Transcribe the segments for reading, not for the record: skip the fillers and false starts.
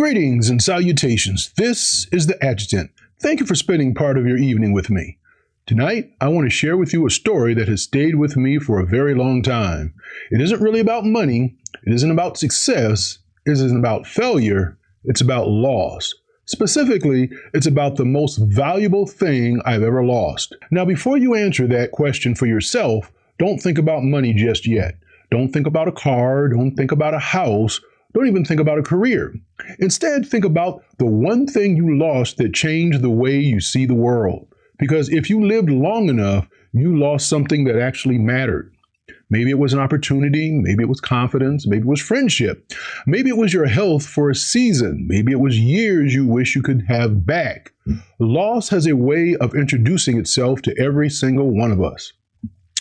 Greetings and salutations. This is the Adjutant. Thank you for spending part of your evening with me. Tonight, I want to share with you a story that has stayed with me for a very long time. It isn't really about money. It isn't about success. It isn't about failure. It's about loss. Specifically, it's about the most valuable thing I've ever lost. Now, before you answer that question for yourself, don't think about money just yet. Don't think about a car. Don't think about a house. Don't even think about a career. Instead, think about the one thing you lost that changed the way you see the world. Because if you lived long enough, you lost something that actually mattered. Maybe it was an opportunity, maybe it was confidence, maybe it was friendship, maybe it was your health for a season, maybe it was years you wish you could have back. Loss has a way of introducing itself to every single one of us.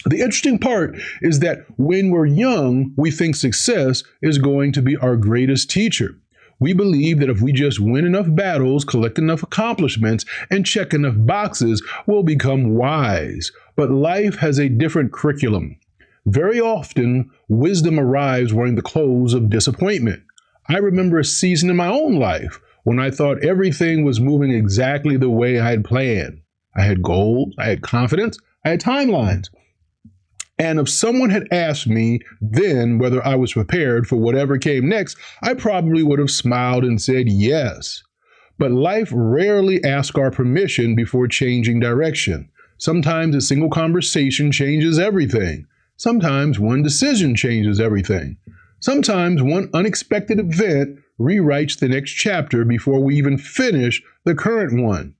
The interesting part is that when we're young, we think success is going to be our greatest teacher. We believe that if we just win enough battles, collect enough accomplishments, and check enough boxes, we'll become wise. But life has a different curriculum. Very often, wisdom arrives wearing the clothes of disappointment. I remember a season in my own life when I thought everything was moving exactly the way I had planned. I had goals, I had confidence, I had timelines. And if someone had asked me then whether I was prepared for whatever came next, I probably would have smiled and said yes. But life rarely asks our permission before changing direction. Sometimes a single conversation changes everything. Sometimes one decision changes everything. Sometimes one unexpected event rewrites the next chapter before we even finish the current one.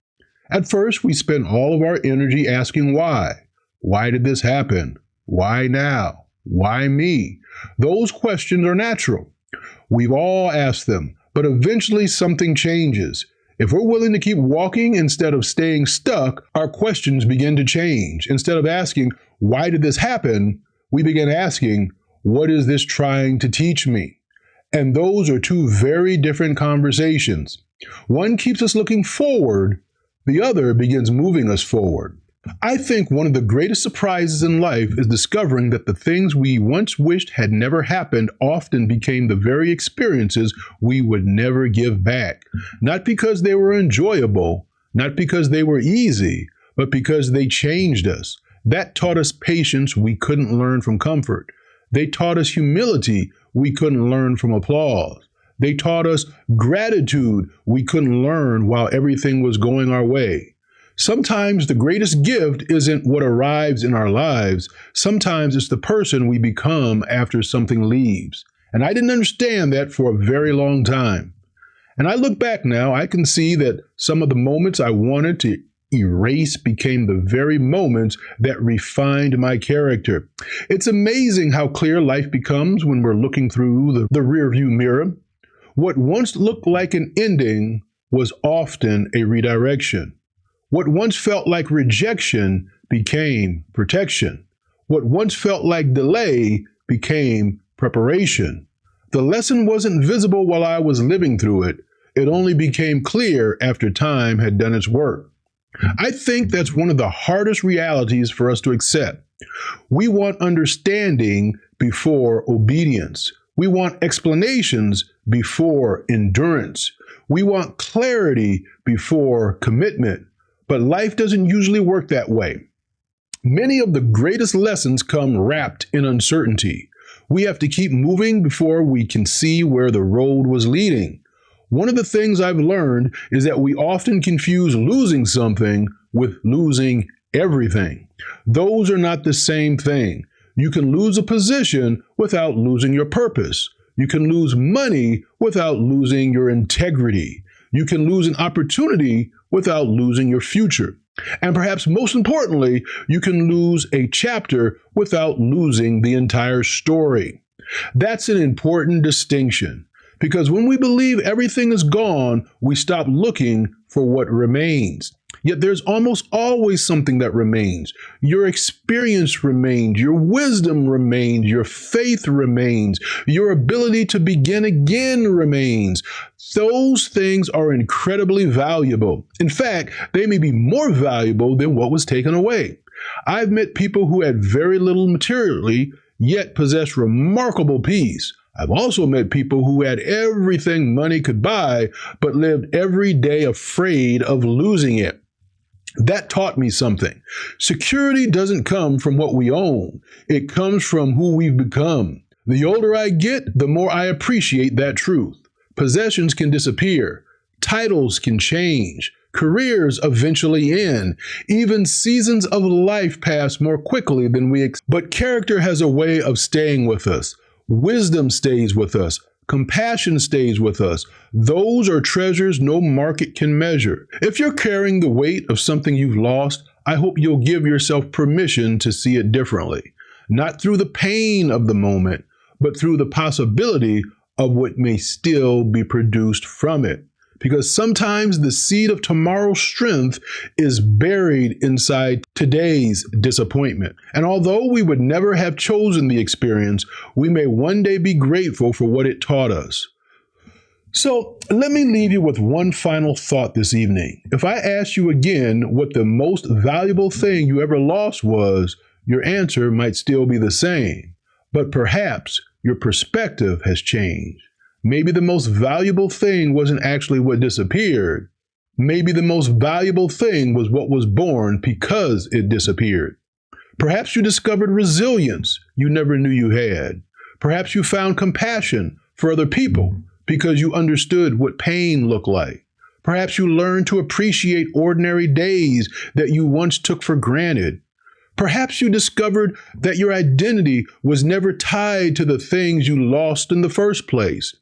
At first, we spend all of our energy asking why. Why did this happen? Why now? Why me? Those questions are natural. We've all asked them, but eventually something changes. If we're willing to keep walking instead of staying stuck, our questions begin to change. Instead of asking, why did this happen? We begin asking, what is this trying to teach me? And those are two very different conversations. One keeps us looking forward. The other begins moving us forward. I think one of the greatest surprises in life is discovering that the things we once wished had never happened often became the very experiences we would never give back. Not because they were enjoyable, not because they were easy, but because they changed us. That taught us patience we couldn't learn from comfort. They taught us humility we couldn't learn from applause. They taught us gratitude we couldn't learn while everything was going our way. Sometimes the greatest gift isn't what arrives in our lives. Sometimes it's the person we become after something leaves. And I didn't understand that for a very long time. And I look back now, I can see that some of the moments I wanted to erase became the very moments that refined my character. It's amazing how clear life becomes when we're looking through the rearview mirror. What once looked like an ending was often a redirection. What once felt like rejection became protection. What once felt like delay became preparation. The lesson wasn't visible while I was living through it. It only became clear after time had done its work. I think that's one of the hardest realities for us to accept. We want understanding before obedience. We want explanations before endurance. We want clarity before commitment. But life doesn't usually work that way. Many of the greatest lessons come wrapped in uncertainty. We have to keep moving before we can see where the road was leading. One of the things I've learned is that we often confuse losing something with losing everything. Those are not the same thing. You can lose a position without losing your purpose. You can lose money without losing your integrity. You can lose an opportunity without losing your future. And perhaps most importantly, you can lose a chapter without losing the entire story. That's an important distinction, because when we believe everything is gone, we stop looking for what remains. Yet there's almost always something that remains. Your experience remains, your wisdom remains, your faith remains, your ability to begin again remains. Those things are incredibly valuable. In fact, they may be more valuable than what was taken away. I've met people who had very little materially, yet possessed remarkable peace. I've also met people who had everything money could buy, but lived every day afraid of losing it. That taught me something. Security doesn't come from what we own. It comes from who we've become. The older I get, the more I appreciate that truth. Possessions can disappear. Titles can change. Careers eventually end. Even seasons of life pass more quickly than we expect. But character has a way of staying with us. Wisdom stays with us. Compassion stays with us. Those are treasures no market can measure. If you're carrying the weight of something you've lost, I hope you'll give yourself permission to see it differently. Not through the pain of the moment, but through the possibility of what may still be produced from it. Because sometimes the seed of tomorrow's strength is buried inside today's disappointment. And although we would never have chosen the experience, we may one day be grateful for what it taught us. So let me leave you with one final thought this evening. If I asked you again what the most valuable thing you ever lost was, your answer might still be the same. But perhaps your perspective has changed. Maybe the most valuable thing wasn't actually what disappeared. Maybe the most valuable thing was what was born because it disappeared. Perhaps you discovered resilience you never knew you had. Perhaps you found compassion for other people because you understood what pain looked like. Perhaps you learned to appreciate ordinary days that you once took for granted. Perhaps you discovered that your identity was never tied to the things you lost in the first place.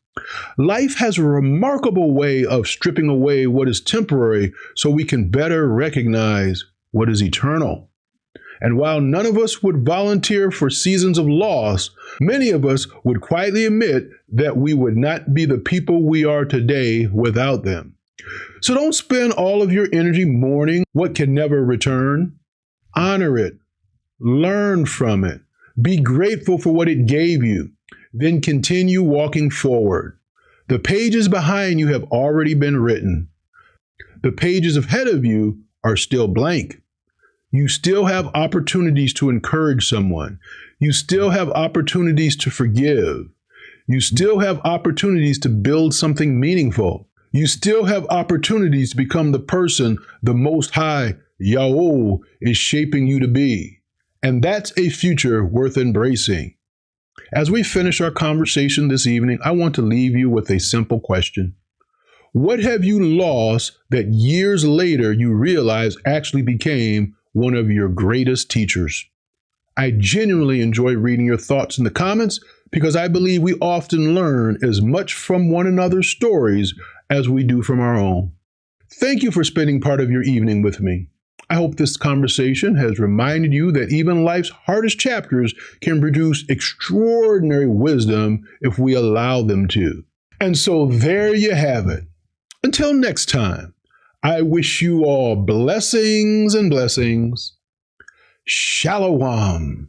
Life has a remarkable way of stripping away what is temporary so we can better recognize what is eternal. And while none of us would volunteer for seasons of loss, many of us would quietly admit that we would not be the people we are today without them. So don't spend all of your energy mourning what can never return. Honor it. Learn from it. Be grateful for what it gave you. Then continue walking forward. The pages behind you have already been written. The pages ahead of you are still blank. You still have opportunities to encourage someone. You still have opportunities to forgive. You still have opportunities to build something meaningful. You still have opportunities to become the person the Most High, Yahweh, is shaping you to be. And that's a future worth embracing. As we finish our conversation this evening, I want to leave you with a simple question. What have you lost that years later you realize actually became one of your greatest teachers? I genuinely enjoy reading your thoughts in the comments because I believe we often learn as much from one another's stories as we do from our own. Thank you for spending part of your evening with me. I hope this conversation has reminded you that even life's hardest chapters can produce extraordinary wisdom if we allow them to. And so there you have it. Until next time, I wish you all blessings and blessings. Shalom.